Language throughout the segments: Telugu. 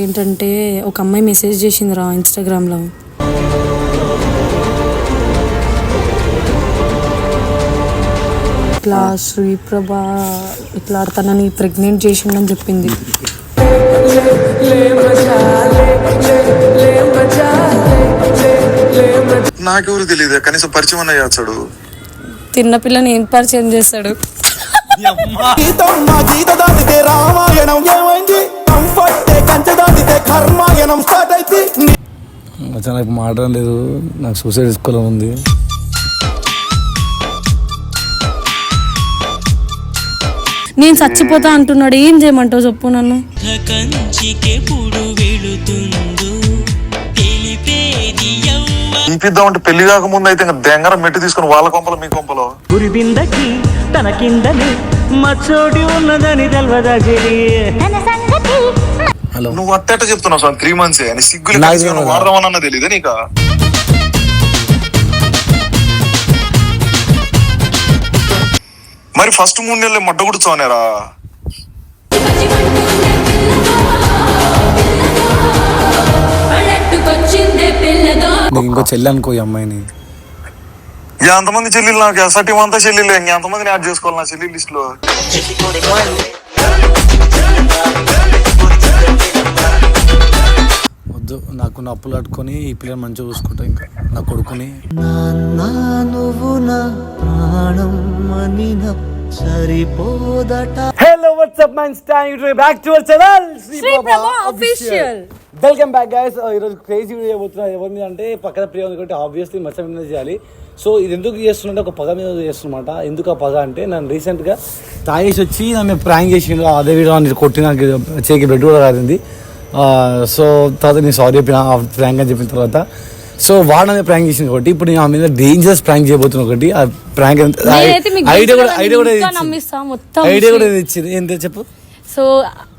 ఏంటంటే ఒక అమ్మాయి మెసేజ్ చేసిందిరా ఇన్స్టాగ్రామ్లో. ఇట్లా శ్రీప్రభ ఇట్లా తనని ప్రెగ్నెంట్ చేసిండని చెప్పింది. నాకెవరు తెలియదు, కనీసం పరిచయం అన్న చేస్తాడు. తిన్న పిల్లని ఏం పరిచయం చేస్తాడు? నాకు మాట్లాడడం లేదు, నాకు సూసైడ్ చేసుకోవాలని ఉంది. నేను చచ్చిపోతా అంటున్నాడు, ఏం చేయమంటావు చెప్పు నన్ను. చూపిద్దామంటే పెళ్లి కాకముందు అయితే దెంగర మెట్టు తీసుకుని వాళ్ళ కొంపలో మీ కొంపలో తన కిందని మచ్చోటి ఉన్నదని తెల్వదా. హలో, నువ్వు అట్టేట చెప్తున్నావు సార్ 3 months అని సిగ్గులు వాడదామన్నా తెలీదా నీకు? మరి ఫస్ట్ 3 నెలలు మడ్డ కూర్చోనేరా? నీకు ఇంకో చెల్లి అనుకో ఈ అమ్మాయిని. ఎంతమంది చెల్లెలు నాకు ఎస్ఆర్టీ అంతా చెల్లెలు, ఎంతమందిని యాడ్ చేసుకోవాలి నా చెల్లి లిస్ట్ లో? వద్దు, నాకు నా అప్పులు కట్టుకొని ఈ పిల్లని మంచిగా చూసుకుంటా. ఇంకా నా కొడుకుని hello what's up mans, back to our channel Sriprabha official. Welcome back guys. ఈరోజు క్రేజీ వీడియో చేయబోతున్నారు. ఎవరి మీద అంటే పక్కన ప్రియ ఉంది కాబట్టి ఆబ్వియస్లీ మచ్చ మీద చేయాలి. సో ఇది ఎందుకు చేస్తున్నట్టే ఒక పగ మీద చేస్తున్నమాట. ఎందుకు ఆ పగ అంటే, నన్ను రీసెంట్గా తాగేసి వచ్చి నన్ను ప్రాంక్ చేసిండు. అదే వీడియో కొట్టి నాకు చేకి బెడ్ కూడా కాదింది. సో తర్వాత నేను సారీ చెప్పిన ప్రాంక్ అని చెప్పిన తర్వాత. సో వాడు అనేది ప్రాంక్ చేసింది కాబట్టి ఇప్పుడు నేను ఆ మీద డేంజరస్ ప్రాంక్ చేయబోతున్నా. ఒకటి ఆ ప్రాంక్ ఐడియా కూడా ఇచ్చింది. ఏంటో చెప్పు. సో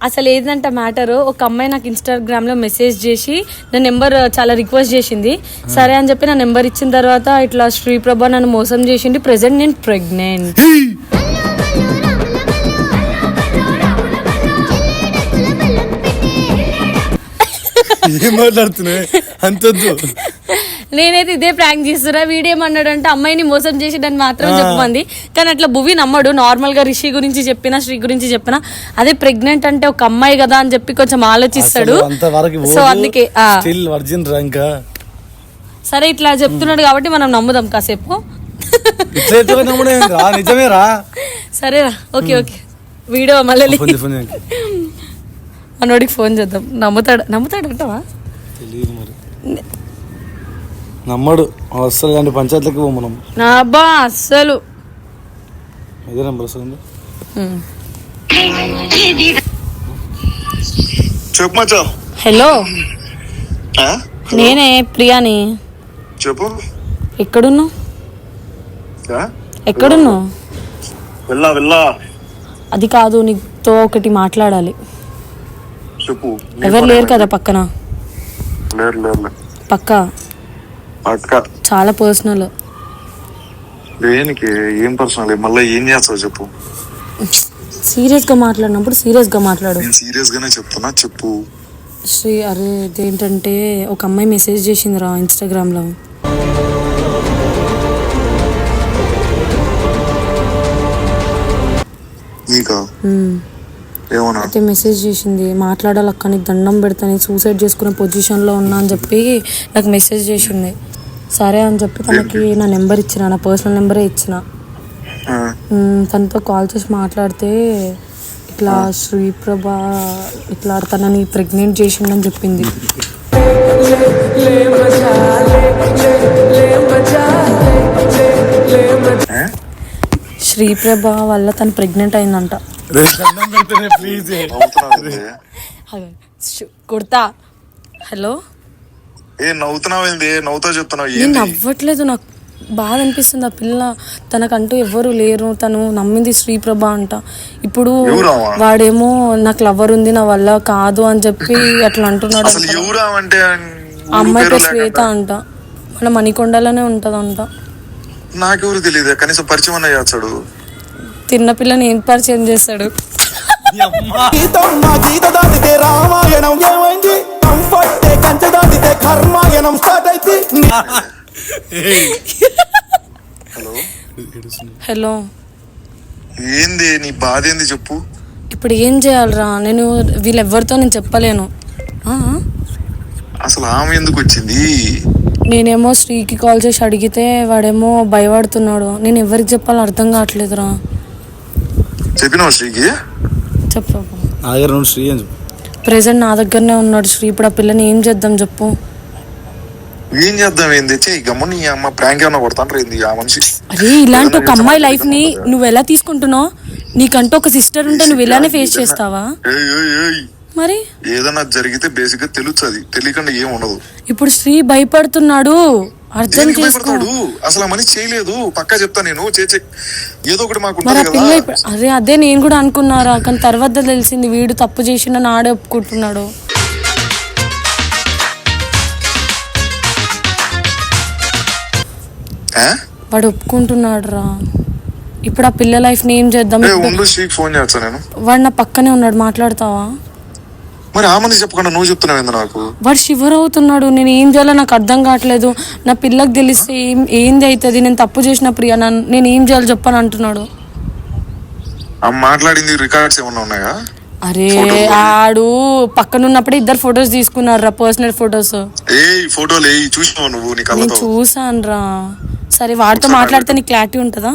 అసలు ఏంటంటే మ్యాటర్, ఒక అమ్మాయి నాకు ఇన్స్టాగ్రామ్లో మెసేజ్ చేసి నా నెంబర్ చాలా రిక్వెస్ట్ చేసింది. సరే అని చెప్పి నా నెంబర్ ఇచ్చిన తర్వాత ఇట్లా శ్రీప్రభ నన్ను మోసం చేసింది, ప్రెసెంట్ నేను ప్రెగ్నెంట్. ఏం మాట్లాడుతున్నాయి అంతొద్దు. నేనైతే ఇదే ప్రాంక్ చేస్తున్నా. వీడేమన్నాడు అంటే అమ్మాయిని మోసం చేసి మాత్రం చెప్పమంది. కానీ అట్లా భువి నమ్మడు. నార్మల్ గా రిషి గురించి చెప్పినా, శ్రీ గురించి చెప్పినా, అదే ప్రెగ్నెంట్ అంటే ఒక అమ్మాయి కదా అని చెప్పి కొంచెం ఆలోచిస్తాడు. సో అందుకే సరే ఇట్లా చెప్తున్నాడు కాబట్టి మనం నమ్ముదాం కాసేపు. సరేరా, ఓకే ఓకే. వీడియో మళ్ళీ మనోడికి ఫోన్ చేద్దాం. నమ్ముతాడు అంటావా? తెలియదు మరి, నమ్మడు అస్సలు. కానీ పంచాయతీలకి పో మనం. నా అబ్బా అస్సలు. ఇదే నెంబర్ వస్తుంది. చెప్పు మచ్చా. హలో, నేనే ప్రియాని. చెప్పు. ఎక్కడున్నావు? ఎక్కడున్నావు? వెళ్ళా. అది కాదు, నీతో ఒకటి మాట్లాడాలి. చెప్పు. ఎవరు లేరు కదా పక్కన? లేరు. పక్క చాలా పర్సనల్. దేనికి? ఏం పర్సనల్? మళ్ళీ ఏం చేస్తావు చెప్పు. సీరియస్ గా మాట్లాడినప్పుడు సీరియస్ గా మాట్లాడు. నేను సీరియస్ గానే చెప్తున్నా, చెప్పు. శ్రీ, అరే ఇదేంటంటే ఒక అమ్మాయి మెసేజ్ చేసిందిరా ఇన్స్టాగ్రామ్లో. అయితే మెసేజ్ చేసింది, మాట్లాడాలి అక్క, నీకు దండం పెడతా, నేను సూసైడ్ చేసుకునే పొజిషన్లో ఉన్నా అని చెప్పి నాకు మెసేజ్ చేసింది. సరే అని చెప్పి తనకి నా నెంబర్ ఇచ్చిన, నా పర్సనల్ నెంబరే ఇచ్చిన. తనతో కాల్ చేసి మాట్లాడితే ఇట్లా శ్రీప్రభ ఇట్లా తనని ప్రెగ్నెంట్ చేసిండని చెప్పింది. శ్రీప్రభ వల్ల తను ప్రెగ్నెంట్ అయిందంట. కుర్తా. హలో, నేను నవ్వట్లేదు, నాకు బాధ అనిపిస్తుంది. ఆ పిల్ల తనకంటూ ఎవరు లేరు, తను నమ్మింది శ్రీప్రభ అంట. ఇప్పుడు వాడేమో నాకు లవర్ ఉంది, నా వల్ల కాదు అని చెప్పి అట్లా అంటున్నాడు. అమ్మాయి పేరు శ్వేత అంట, మన మణికొండలోనే ఉంటదంట. నాకెవరు తెలియదు, కనీసం పరిచయం అన్న చేస్తాడు. తిన్న పిల్లని ఏం పరిచయం చేస్తాడు? రామాయణం ఏమైంది కంఫర్ట్ కంచె దాటితే కర్మాయణం స్టార్ట్ అయితే. హలో, ఏంది నీ బాధ ఏంది చెప్పు. ఇప్పుడు ఏం చేయాలరా? నేను వీళ్ళెవ్వరితో నేను చెప్పలేను. అసలు ఆమె ఎందుకు వచ్చింది? నేనేమో శ్రీకి కాల్ చేసి అడిగితే వాడేమో భయపడుతున్నాడు. నేను ఎవరికి చెప్పాలో అర్థం కావట్లేదురా. చెప్పినావు శ్రీకి? చెప్పు. నా దగ్గర నువ్వు శ్రీ అని చెప్పు. ప్రెసెంట్ నా దగ్గరనే ఉన్నాడు శ్రీ. ఇప్పుడు ఆ పిల్లని ఏం చేద్దాం చెప్పు? ఏం చేద్దాం? ఏం తెచ్చి గమ్ముని ఈ అమ్మ ప్రాంక్ ఏమన్నా కొడతాంటారు ఏంది ఆ మనిషి? అరే, ఇలాంటి ఒక అమ్మాయి లైఫ్ ని నువ్వు ఎలా తీసుకుంటున్నావు? నీకంటూ ఒక సిస్టర్ ఉంటే నువ్వు ఇలానే ఫేస్ చేస్తావా? మరి ఏదన్నా జరిగితే బేసిక్ గా తెలుస్తుంది, తెలియకుండా ఏం ఉండదు. ఇప్పుడు శ్రీ భయపడుతున్నాడు, అర్థం చేసుకో. అసలు ఆ మనిషి చేయలేదు, పక్కా చెప్తా నేను. ఏదో ఒకటి మాకు మరి ఆ పిల్ల అదే నేను కూడా అనుకున్నారా, కానీ తర్వాత తెలిసింది వీడు తప్పు చేసిన నాడే ఒప్పుకుంటున్నాడు. వాడు ఒప్పుకుంటున్నాడు రా. ఇప్పుడు ఆ పిల్ల లైఫ్ ని ఏం చేద్దాం? ఫోన్ చేస్తా నేను. వాడు నా పక్కనే ఉన్నాడు, మాట్లాడతావా? మరి ఆ మనిషి చెప్పకుండా నువ్వు చెప్తున్నావు నాకు? వాడు షివర్ అవుతున్నాడు. నేను ఏం చేయాలో నాకు అర్థం కావట్లేదు. నా పిల్లకి తెలిస్తే ఏంది అవుతుంది? నేను తప్పు చేసిన ప్రియా, నేను ఏం చేయాలో చెప్పని అంటున్నాడు. మాట్లాడింది రికార్డ్స్ ఏమన్నా ఉన్నాయా? అరే, ఆడు పక్కనున్నప్పుడే ఇద్దరు ఫొటోస్ తీసుకున్నారు రా, పర్సనల్ ఫొటోస్. నేను చూసాను రా. సరే, వాడితో మాట్లాడితే నీకు క్లారిటీ ఉంటుందా?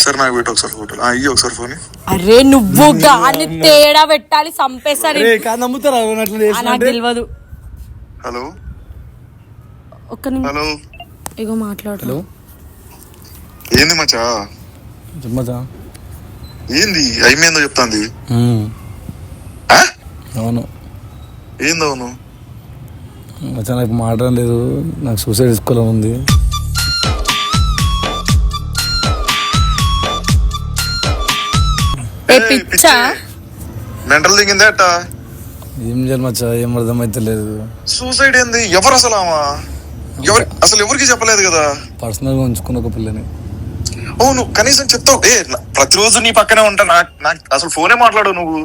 సరే, నాకు పెట్టు ఒకసారి ఫోటో. అయ్యి ఒకసారి ఫోన్. అరే, నువ్వు గాని తేడా పెట్టాలి, చంపేసారి. నాకు తెలియదు. హలో, ఒక్క నిమిషం. హలో, ఇగో మాట్లాడు. హలో, ఏంది మచ్చా? చెప్పమచ్చా. ఏంది అయిపోయిందో చెప్తాంది? అవును. ఏంది అవును? మచ్చా, నాకు మాట్లాడడం లేదు, నాకు సూసైడ్ చేసుకోవాలని ఉంది. మెంటల్ దిగిందే అట్ట. ఏం చేయాలి మచ్చా, ఏం అర్థమైతే లేదు. సూసైడ్ ఏంది? ఎవరు అసలు ఆమె? అసలు ఎవరికి చెప్పలేదు కదా. పర్సనల్ గా ఉంచుకున్న ఒక పిల్లని. అవును, కనీసం చెప్తావు. ప్రతిరోజు నీ పక్కనే ఉంటా, నాకు అసలు ఫోనే మాట్లాడు నువ్వు.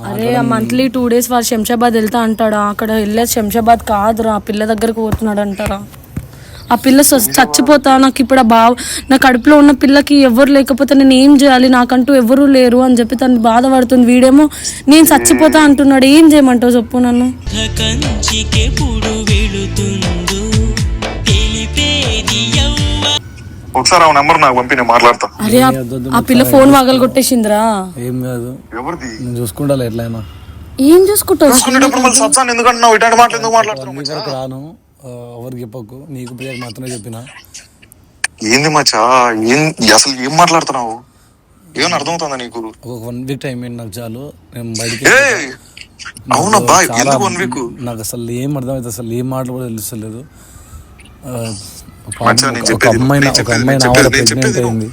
అరే, ఆ మంత్లీ 2 days వాడు శంషాబాద్ వెళ్తా అంటాడా? అక్కడ వెళ్ళేది శంషాబాద్ కాదురా, ఆ పిల్ల దగ్గరకు పోతున్నాడు అంటారా? ఆ పిల్ల చచ్చిపోతా. నాకు ఇప్పుడు నా కడుపులో ఉన్న పిల్లకి ఎవరు లేకపోతే నేను ఏం చేయాలి? నాకంటూ ఎవరు లేరు అని చెప్పి తను బాధపడుతుంది. వీడేమో నేను చచ్చిపోతా అంటున్నాడు. ఏం చేయమంటావు చెప్పు నన్ను? ఒకసారి ఆ నెంబర్ నాకు పంపి, నేను మాట్లాడతా. అరే, ఆ పిల్ల ఫోన్ వగలు కొట్టేసిందిరా. ఏం కాదు, ఎవరిది? నేను చూసుకుంటా ఎట్లయినా. ఏం చూసుకుంటావు? ఎందుకంటున్నావు ఇట్లాంటి మాటలు? ఎందుకు మాట్లాడుతున్నావు? రాను, ఎవరికి చెప్పకు, నీకు ప్రియకు మాత్రమే చెప్పిన. ఏంది మచ్చా, అసలు ఏం మాట్లాడుతున్నావు? ఏమన్నా అర్థమవుతుందా నీకు? ఒక 1 week టైం ఏంటి నాకు చాలు, నేను బయటికి. అవునబ్బా, ఎందుకు 1 week? నాకు అసలు ఏం అర్థమైతే, అసలు ఏం మాటలు కూడా తెలుస్తలేదు. ఒక అమ్మాయి ప్రెగ్నెంట్ అయింది.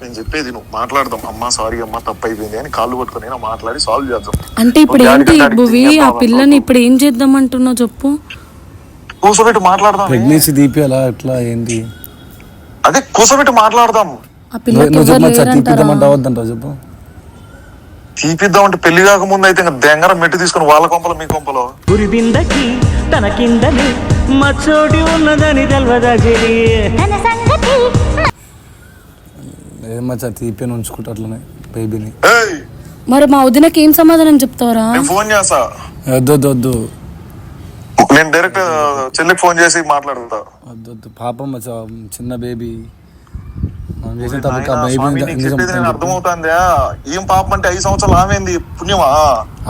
నేను చెప్పేది నువ్వు మాట్లాడదాం. అమ్మా సారీ అమ్మా, తప్పు అయిపోయింది అని కాళ్ళు పట్టుకొని మాట్లాడి సాల్వ్ చేద్దాం. అంటే ఇప్పుడు ఏంటి భువి, ఆ పిల్లని ఇప్పుడు ఏం చేద్దాం అంటున్నావు చెప్పు? కూర్చోబెట్టి మాట్లాడదాం. ప్రెగ్నెన్సీ తీపియాలా ఎట్లా ఏంటి? అదే కూర్చోబెట్టి మాట్లాడదాం. తీపిద్దామంటావద్దంటావు చెప్పు. తీపిద్దామంటే పెళ్లి కాకముందు అయితే దెంగర మెట్టు తీసుకుని వాళ్ళ కొంపలో మీ కొంపలో తన కిందని మచ్చోటి ఉన్నదని ఏమచ్చా, తీపిని ఉంచుకుంటా అట్లనే బేబీని. మరి మా వదినకి ఏం సమాధానం చెప్తావరా? ఫోన్ చేస్తా. వద్దు, నేను డైరెక్ట్ చెల్లికి ఫోన్ చేసి మాట్లాడుతా. వద్దు పాపం మచ్చా, చిన్న బేబీ. అర్థమవుతుందా? ఏం పాపం అంటే 5 సంవత్సరాలు ఆమెంది పుణ్యమా?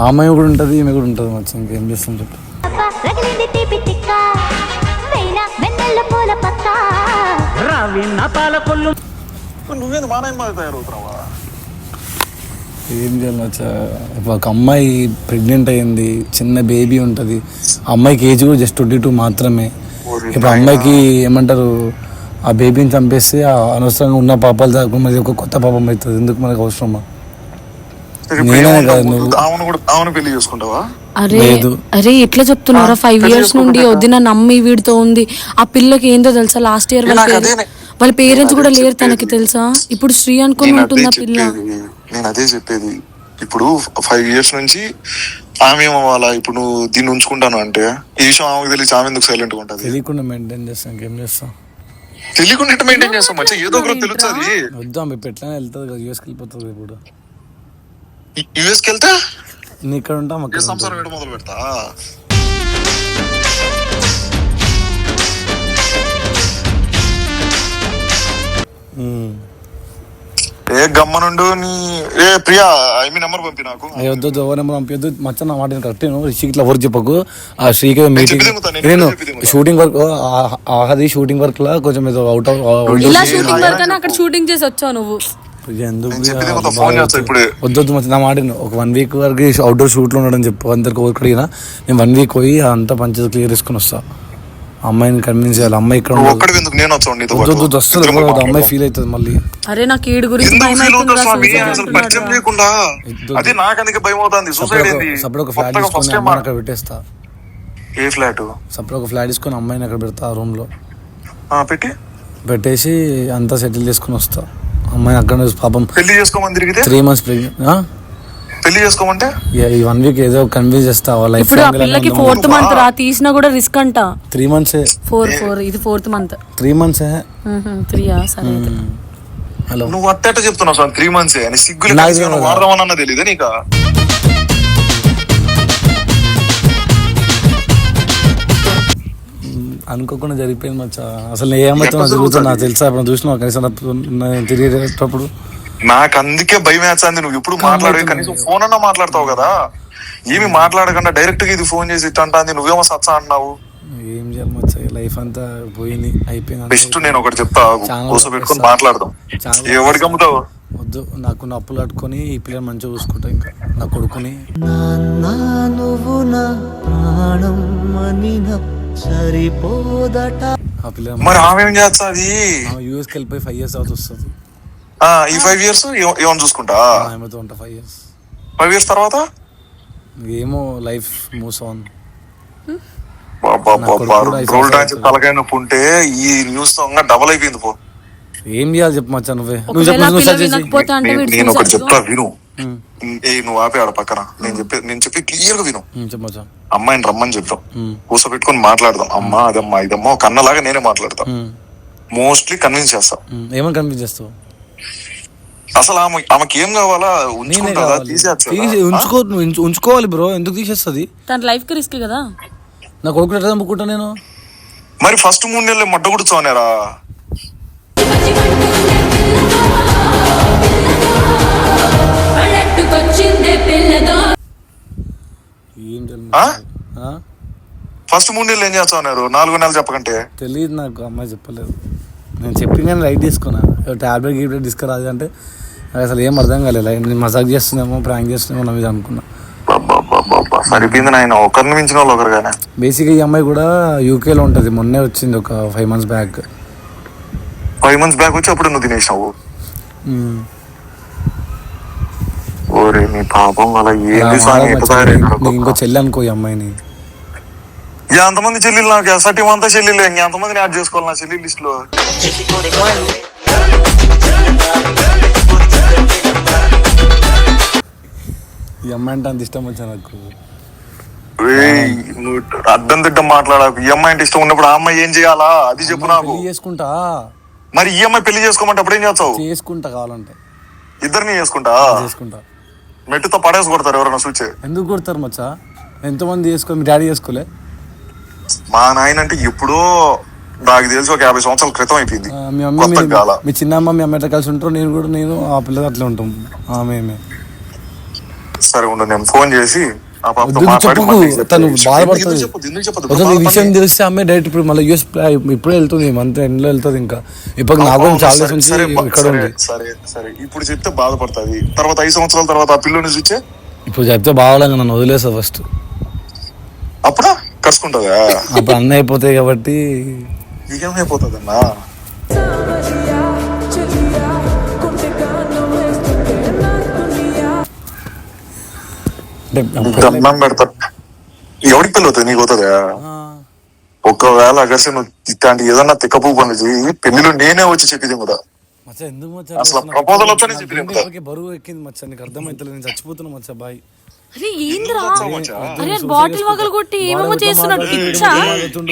ఆమె కూడా ఉంటది, ఈమె కూడా ఉంటది మచ్చా. ఇంకేం చేస్తాం చెప్పు. నువ్వేంది మానయ్య తయారవుతున్నావా? ఏం చేయాలి మచ్చా, ఒక అమ్మాయి ప్రెగ్నెంట్ అయ్యింది, చిన్న బేబీ ఉంటుంది. ఆ అమ్మాయికి ఏజ్ కూడా జస్ట్ 22 మాత్రమే. ఇప్పుడు అమ్మాయికి ఏమంటారు, ఆ బేబీని చంపేస్తే అనవసరంగా ఉన్న పాపాలు దాకా మరి ఒక కొత్త పాపం అవుతుంది. ఎందుకు మనకు అవసరమా? నేనే కాదు, నువ్వు పెళ్లి చేసుకుంటావా? అరే ఎట్లా చెప్తున్నారా? 5 years నుండి వదిన నమ్మి వీడితో ఉంది. ఆ పిల్లకి ఏందో తెలుసా, లాస్ట్ ఇయర్ వాళ్ళ పేరెంట్స్ కూడా లేరు తనకి తెలుసా. ఇప్పుడు శ్రీ అనుకుని ఉంటుందా పిల్ల. నేను అదే చెప్పేది. ఇప్పుడు 5 years నుంచి ఆమె ఏమవ్వాలా? ఇప్పుడు నువ్వు దీన్ని ఉంచుకుంటాను అంటే ఈ విషయం ఆమెకు తెలిసి ఆమె ఎందుకు సైలెంట్ గా ఉంటది? తెలియకుండా మెయింటైన్ చేస్తాం, ఇంకేం చేస్తాం. తెలియకుండా ఎట్లా మెయింటైన్ చేస్తాం? మంచిగా ఏదో ఒకటి తెలుస్తుంది. వద్దాం ఇప్పుడు ఎట్లా వెళ్తుంది కదా, యూఎస్కి వెళ్ళిపోతుంది. ఇప్పుడు యూఎస్కి వెళ్తే నేను ఇక్కడ ఉంటాం, అక్కడ సంసారం ఏడు మొదలు పెడతా. ఏ గమ్మనుండు నీ. ఏ ప్రియా మీ నెంబర్ పంపి నాకు. వద్దు ఎవరు నెంబర్ పంపించద్దు మచ్చ, నా మాట కరెక్ట్. శ్రీకి ఇట్లా వర్క్ చెప్పకు. ఆ శ్రీకి మీటింగ్ నేను షూటింగ్ వర్క్, అది షూటింగ్ వర్క్ లా కొంచెం అవుట్ ఇలా షూటింగ్ వర్క్ అని అక్కడ షూటింగ్ చేసి వచ్చావు నువ్వు. వద్దు మచ్చ, నా మాట ఒక 1 week వరకు అవుట్డోర్ షూట్ లో ఉండడం చెప్పు అందరికి. ఒకడిగినా నేను 1 week పోయి అంతా పంచాయతీ క్లియర్ చేసుకుని వస్తా. అమ్మాయిని కన్విన్స్ చేయాలి. అమ్మాయి ఇక్కడ అమ్మాయి ఫీల్ అవుతుంది మళ్ళీ. అరే నాకు ఈడు గురించి సపరేట్ ఒక ఫ్లాట్ తీసుకొని అమ్మాయిని అక్కడ పెట్టేస్తా. ఏ ఫ్లాట్? సపరేట్ ఒక ఫ్లాట్ తీసుకొని అమ్మాయిని అక్కడ పెడతా, రూమ్ లో పెట్టేసి అంతా సెటిల్ చేసుకుని వస్తా. అమ్మాయిని అక్కడ పాపం పెళ్లి చేసుకోమని తిరిగితే 3 months ప్రెగ్నెంట్. పెళ్లి చేసుకోమంటే ఈ 1 week ఏదో కన్విన్స్ చేస్తా. ఇప్పుడు ఆ పిల్లకి 4th month రా, తీసినా కూడా రిస్క్ అంట. 3 months 4 ఇది 4th month. 3 months 3 సరే. హలో, నువ్వు అట్ట చెప్తున్నావు సార్ 3 months అని. సిగ్గులు వాడదామన్నా తెలీదా నీకు? అనుకోకుండా జరిగిపోయింది మచ్చా. అసలు ఏ అమ్మాయితో జరుగుతున్నా తెలుసా? ఇప్పుడు చూసినావు కనీసం తిరిగేటప్పుడు. నాకు అందుకే భయం వేస్తుంది. నువ్వు ఇప్పుడు మాట్లాడే కనీసం ఫోన్ అన్నా మాట్లాడతావు కదా. ఏమి మాట్లాడకుండా డైరెక్ట్ గా ఇది ఫోన్ చేసి ఇట్లా అంటుంది. నువ్వేమో సత్సా అంటున్నావు. ఏం చేయాలి మచ్చా, లైఫ్ అంతా పోయింది, అయిపోయింది. బెస్ట్ నేను ఒకటి చెప్తా, కోసం పెట్టుకొని మాట్లాడదాం. ఎవరికి అమ్ముతావు? వద్దు, నాకు అప్పులు కట్టుకొని ఈ పిల్లలు మంచిగా చూసుకుంటా. ఇంకా నా కొడుకుని ఆ పిల్ల మరి ఆమె ఏం చేస్తుంది? యూఎస్కి వెళ్ళిపోయి 5 years అవుతూ వస్తుంది. ఈ 5 years ఏమని చూసుకుంటా? ఆమెతో ఉంటా 5 years. 5 years తర్వాత ఏమో లైఫ్ మూవ్స్ ఆన్. తలకాయ నొప్పి ఉంటే ఈ న్యూస్ డబల్ అయిపోయింది. పో, ఏం చేయాలి చెప్పు మచ్చా. నువ్వే నేను ఒకటి చెప్తా విను. నువ్వు ఆపే ఆడ పక్కన నేను చెప్పి క్లియర్ గా విను. చెప్పచ్చా. అమ్మాయిని రమ్మని చెప్తాం, కూర్చోబెట్టుకొని మాట్లాడదాం. అమ్మా అదమ్మా ఇదమ్మా ఒక అన్నలాగా నేనే మాట్లాడతా. మోస్ట్లీ కన్విన్స్ చేస్తా. ఏమని కన్విన్స్ చేస్తావు? అసలు ఆమెకి ఏం కావాలా? ఉంచుకోవాలి బ్రో, ఎందుకు తీసేస్తుంది? తన లైఫ్ కి రిస్క్ కదా. నా కొడుకు ఎట్లా చంపుకుంటా నేను? మరి ఫస్ట్ 3 నెలలు మడ్డ కూడా చోనేరా. ఫస్ట్ 3 నెలలు ఏం చేస్తున్నారు? 4 నెలలు చెప్పకంటే తెలియదు నాకు. అమ్మాయి చెప్పలేదు. నేను చెప్పి కానీ రైట్ తీసుకున్నా. టాబ్లెట్ గిబ్లెట్ తీసుకురాదు అంటే అసలు ఏం అర్థం కాలేదు. నేను మజాక్ చేస్తున్నామో ప్రాంక్ చేస్తున్నామో నా మీద అనుకున్నా. సరిపోయింది నాయన, ఒకరిని మించిన వాళ్ళు ఒకరు. కానీ బేసిక్గా ఈ అమ్మాయి కూడా యూకేలో ఉంటుంది. మొన్నే వచ్చింది ఒక 5 months బ్యాక్. 5 months బ్యాక్ వచ్చి అప్పుడు నువ్వు తినేసినావు. ఓరే నీ పాపం అలా ఇంకో చెల్లి అనుకో ఈ అమ్మాయిని. ఎంతమంది చెల్లెలు నాకు? ఎస్ఆర్టీ అంతా చెల్లెలు. ఎంతమందిని యాడ్ చేసుకోవాలి నా చెల్లి లిస్ట్ లో? ఈ అమ్మాయి అంటే అంత ఇష్టం వచ్చా నాకు. నువ్వు అర్థం తిట్టం మాట్లాడకు. ఈ అమ్మాయి అంటే ఇష్టం ఉన్నప్పుడు ఆ అమ్మాయి ఏం చేయాలా అది చెప్పు నాకు. చేసుకుంటా. మరి ఈ అమ్మాయి పెళ్లి చేసుకోమంటే అప్పుడు ఏం చేస్తావు? చేసుకుంటా, కావాలంటే ఇద్దరిని చేసుకుంటా. మెట్టుతో పడేసి కొడతారు ఎవరైనా చూచే. ఎందుకు కొడతారు మచ్చా? ఎంతో మంది చేసుకో. మీ డాడీ చేసుకోలే? మా నాయన అంటే ఎప్పుడో నాకు తెలిసి ఒక 50 సంవత్సరాల క్రితం అయిపోయింది. మీ చిన్నమ్మ మీ అమ్మ కలిసి ఉంటారు. నేను ఆ పిల్లలు అట్లా ఉంటాం. సరే ఉండు, నేను ఫోన్ చేసి తను బాధపడుతుంది. ఈ విషయం తెలిస్తే అమ్మాయి డైరెక్ట్ ఇప్పుడు మళ్ళీ యూఎస్ ఇప్పుడే వెళ్తుంది. మంత్ ఎండ్ లో వెళ్తుంది. ఇంకా ఇప్పుడు నాకు చాలా ఇక్కడ ఉంది. సరే ఇప్పుడు చెప్తే బాధపడుతుంది. తర్వాత 5 సంవత్సరాల తర్వాత ఆ పిల్లని చూచే ఇప్పుడు చెప్తే బాగాలంగా నన్ను వదిలేస్తా ఫస్ట్. అప్పుడా కలుసుకుంటుందా? అప్పుడు అన్నీ అయిపోతాయి కాబట్టి. ఏమైపోతుంది అన్నా? దండం పెడతా. ఎవరికి పెళ్ళి అవుతుంది? నీకు అవుతుందా? ఒకవేళ అగర్సే నువ్వు ఇట్లాంటి ఏదన్నా తిక్కపు పనులు చేయి, పెళ్లిలో నేనే వచ్చి చెప్పేది కూడా. మచ్చ ఎందుకు మచ్చ అసలు ప్రపోజల్ వచ్చానే చెప్పి బరువు ఎక్కింది మచ్చ, నీకు అర్థమైతలేదు, నేను చచ్చిపోతున్నా మచ్చ బాయ్. అరే ఏంద్రా, అరే బాటిల్ వగలు కొట్టి ఏమేమో చేస్తున్నాడు పిచ్చా.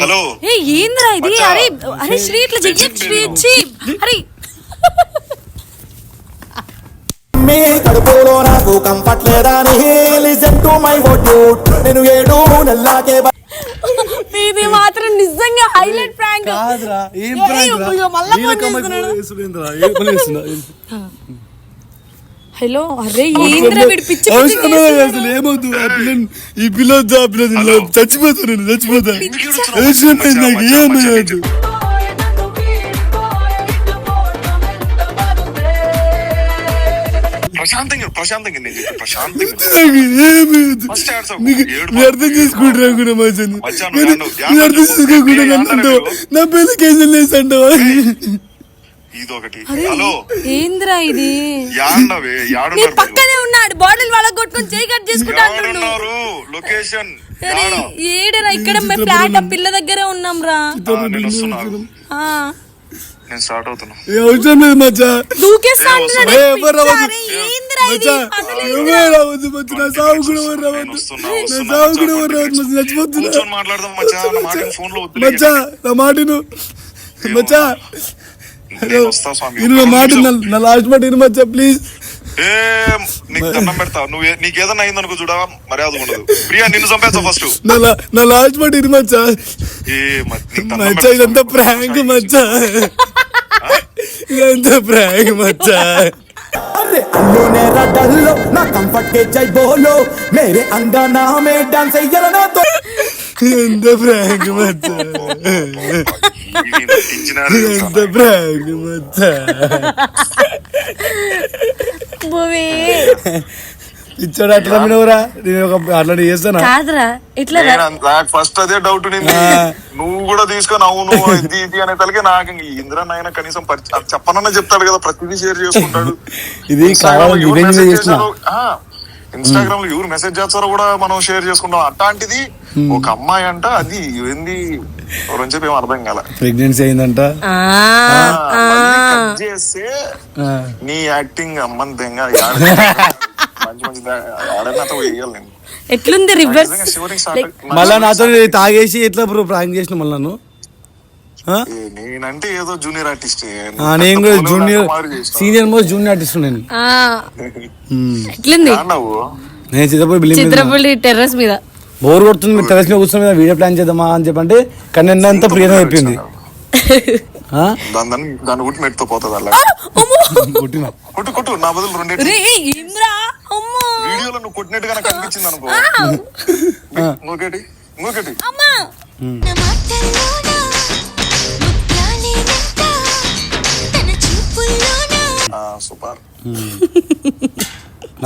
హలో ఏ ఏంద్రా ఇది? అరే అరే శ్రీ ఇట్లా చెయ్యి. అరే మీ కడుపులో నాకు కంఫర్ట్ లేదా లిసన్ టు మై వర్డ్. నేను 7 నెలలకే ఇది మాత్రం నిజంగా హైలైట్ ప్రాంక్. కాదురా, ఏం ఏ, ప్రాంక్ రా? ఇయ్యో, మళ్ళా నేను ఫోన్ ఒక అమ్మాయికి చేస్తున్నాడు. ఫోన్ చేస్తున్నా, ఏం పని చేస్తున్నా? హలో, అరే ఏంద్రా వీడు పిచ్చి అవసరం లేదు అసలు, ఏమవుతుంది? ఈ పిల్ల చచ్చిపోతా, నేను చచ్చిపోతా. అవసరం లేదు నాకు, ఏమయ్యదు. ప్రశాంతంగా నేను చెప్పి ప్రశాంతంగా First answer. మీరు అర్థం చేసుకుంటారా కూడా మచ్చని, మచ్చా, మీరు నువ్వు అర్థం చేసుకోకుండా అంటావు, నా పెళ్లి కేసులు వేసంటావా? ఇదొకటి. హలో ఏంద్రా ఇది? యాడవే నీ యాడున్నారు పక్కనే ఉన్నాడు, బాటిల్ వాళ్ళ కొట్టుకొని చేయి కట్ చేసుకుంటా అంటున్నాడు. యాడున్నారు లొకేషన్ అరే, ఏడరా ఇక్కడ ఫ్లాట్ ఆ పిల్ల దగ్గరే ఉన్నాం రా. నేను వస్తున్నా, ఆ, నేను స్టార్ట్ అవుతున్నా. అవసరం లేదు మచ్చా, దూకేస్తా అంటున్నాడు. ఎవరు రావద్దు. అరే, ఏంద్రా ఇది? మచ్చా, అసలు ఎవరు రావద్దు మచ్చ, నా సాగు కూడా ఎవరు రావద్దు, నా సాగు కూడా ఎవరు రావద్దు మచ్చ, చచ్చిపోతున్నా. కూర్చొని మాట్లాడదాం మచ్చా, నా మాట ఫోన్ లో వద్దులే. మచ్చా, నా మాటను మచ్చా, నేను వస్తా స్వామి. ఇను నా మాట, నా లాస్ట్ మాట ఇను మచ్చా ప్లీజ్. ఏ నీకు దండం పెడతా, నువ్వు నీకేదన్నా అయిందనుకో చూడ మర్యాద ఉండదు. ప్రియా నిన్ను చంపేస్తా ఫస్ట్. నా లాస్ట్ మాట ఇను మచ్చా. ఏ నీకు దండం మచ్చా, పెడతా. ఇదంతా ప్రాంక్ మచ్చా, ఇదంతా ప్రాంక్ మచ్చా. अरे अल्लू ने डल्लो ना कंफर्ट के जय बोलो मेरे अंगना में डांस ना तो ఇదంతా ప్రాంక్ మచ్చా, ఇవి నటించినారు తెలుసా? ఇదంతా ప్రాంక్ మచ్చా. బోవే. ఇచ్చాడు అట్లా మీనవరా, నేను ఒక అట్లా చేస్తానా? కాదురా ఇట్లా నాకు ఫస్ట్ అదే డౌట్ నింది. నువ్వు కూడా తీసుకొని అవును ఇది అనే తలకే నాకు ఇందిరా నాయన కనీసం చెప్పనన్నా చెప్తాడు కదా, ప్రతిదీ షేర్ చేసుకుంటాడు. ఇది కావాలని revenge చేస్తున్నా. ఇన్స్టాగ్రామ్ లో ఎవరు మెసేజ్ చేస్తారో కూడా మనం షేర్ చేసుకుంటాం. అట్లాంటిది ఒక అమ్మాయి అంట, అది ఏంది ఎవరని చెప్పి ఏం అర్థం కాల. ప్రెగ్నెన్సీ అయిందంట. కట్ చేస్తే నీ యాక్టింగ్ అమ్మని దెంగ మంచి మంచి ఆడనంతా వేయాలి నేను. ఎట్లుంది రివర్స్? నిజంగా shivering start మళ్ళా నాతో తాగేసి ఎట్లా ప్రాంక్ చేసిన మళ్ళీ నన్ను? నేనంటే ఏదో జూనియర్ ఆర్టిస్ట్, నేను కూడా junior senior most junior artist నేను. ఎట్లుంది? నేను చిత్రపూడి బిల్డింగ్ చిత్రపల్లి టెర్రస్ మీద బోర్ కొడుతుంది, మీరు టెరస్ మీద కూర్చొని వీడియో ప్లాన్ చేద్దామా అని చెప్పంటే కన్నా అంతా ప్రియగా చెప్పింది. దాన్ని గుట్టి మెట్టుతో పోతుంది అలా కొట్టినా కొట్టు కొట్టు, నా బదులు 2 వీడియోలో నువ్వు కొట్టినట్టుగా నాకు అనిపించింది అనుకో. ఇంకొకటి ఇంకొకటి సూపర్.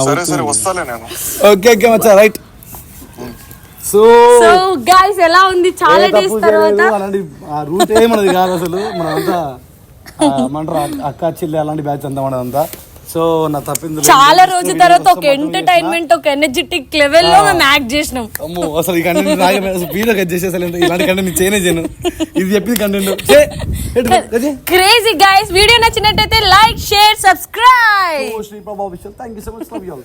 సరే సరే వస్తాలే నేను. ఓకే ఓకే మచ్చా రైట్. సో గైస్ ఎలా ఉంది చాలా డేస్ తర్వాత? అలాంటి రూట్ ఏమన్నది కాదు అసలు, మనంతా ఏమంటారు అక్క చెల్లి అలాంటి బ్యాచ్ అంతా మనదంతా. సో నా తప్పింది చాలా రోజుల తర్వాత ఒక ఎంటర్టైన్మెంట్, ఒక ఎనర్జెటిక్ లెవెల్ లో మేము యాక్ట్ చేసినాం. అమ్మో అసలు ఈ కంటెంట్ వీడియో కట్ చేసేసి ఇలాంటి కంటెంట్ చేయనే చేయను, ఇది చెప్పింది కంటెంట్ క్రేజీ గైస్. వీడియో నచ్చినట్టయితే లైక్, షేర్, సబ్స్క్రైబ్. శ్రీ ప్రభా official. Thank you so much, love you all.